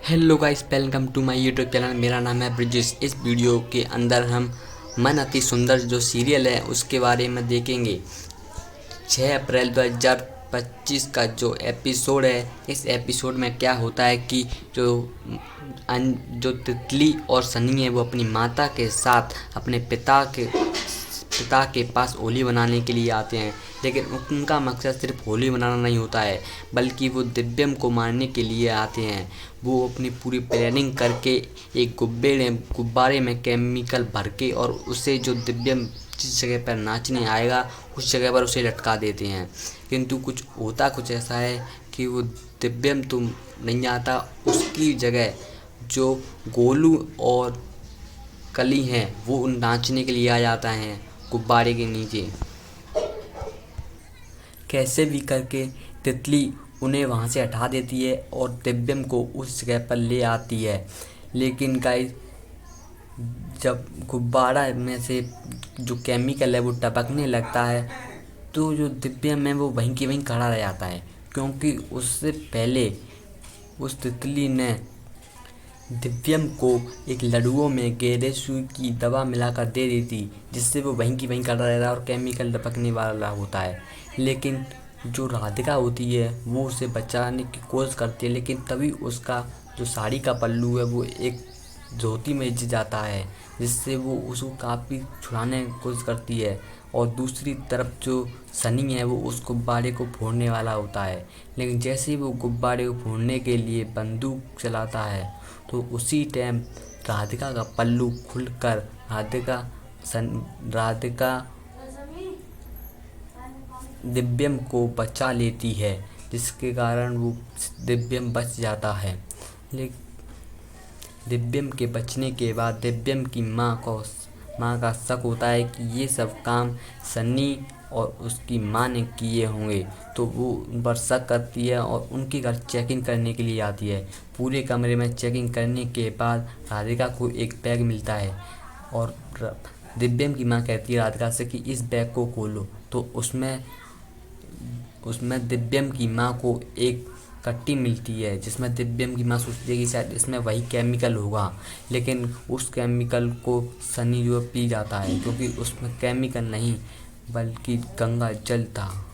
Hello guys, welcome to my YouTube channel. मेरा नाम है ब्रिजेश। इस वीडियो के अंदर हम मन अति सुंदर जो सीरियल है उसके बारे में देखेंगे। 6 अप्रैल 2025 का जो एपिसोड है, इस एपिसोड में क्या होता है कि जो तितली और सनी है वो अपनी माता के साथ अपने पिता के पास होली बनाने के लिए आते हैं। लेकिन उनका मकसद सिर्फ होली बनाना नहीं होता है, बल्कि वो दिव्यम को मारने के लिए आते हैं। वो अपनी पूरी प्लानिंग करके एक गुब्बारे में केमिकल भर के और उसे जो दिव्यम जिस जगह पर नाचने आएगा उस जगह पर उसे लटका देते हैं। किंतु कुछ ऐसा है कि वो दिव्यम तो नहीं आता, उसकी जगह जो गोलू और कली हैं वो नाचने के लिए आ जाता है गुब्बारे के नीचे। कैसे भी करके तितली उन्हें वहाँ से हटा देती है और दिव्यम को उस जगह पर ले आती है। लेकिन गाइस, जब गुब्बारा में से जो केमिकल है वो टपकने लगता है तो जो दिव्यम है वो वहीं की वहीं खड़ा रह जाता है, क्योंकि उससे पहले उस तितली ने दिव्यम को एक लड्डुओं में गेरेसू की दवा मिलाकर दे दी थी, जिससे वो वहीं की वहीं खड़ा रहता है और केमिकल टपकने वाला होता है। लेकिन जो राधिका होती है वो उसे बचाने की कोशिश करती है, लेकिन तभी उसका जो साड़ी का पल्लू है वो एक धोती में गिर जाता है, जिससे वो उसको काफ़ी छुड़ाने की कोशिश करती है। और दूसरी तरफ जो सनी है वो उस गुब्बारे को फोड़ने वाला होता है, लेकिन जैसे ही वो गुब्बारे को फोड़ने के लिए बंदूक चलाता है तो उसी टाइम राधिका का पल्लू खुलकर राधिका दिव्यम को बचा लेती है, जिसके कारण वो दिव्यम बच जाता है। लेकिन दिव्यम के बचने के बाद दिव्यम की माँ का शक होता है कि ये सब काम सन्नी और उसकी माँ ने किए होंगे, तो वो उन पर शक करती है और उनके घर चेकिंग करने के लिए आती है। पूरे कमरे में चेकिंग करने के बाद राधिका को एक बैग मिलता है और दिव्यम की माँ कहती है राधिका से कि इस बैग को खोलो, तो उसमें उसमें दिव्यम की माँ को एक कट्टी मिलती है, जिसमें दिव्यम की माँ सोचती है कि शायद इसमें वही केमिकल होगा। लेकिन उस केमिकल को सनी जो पी जाता है, क्योंकि उसमें केमिकल नहीं बल्कि गंगा जल था।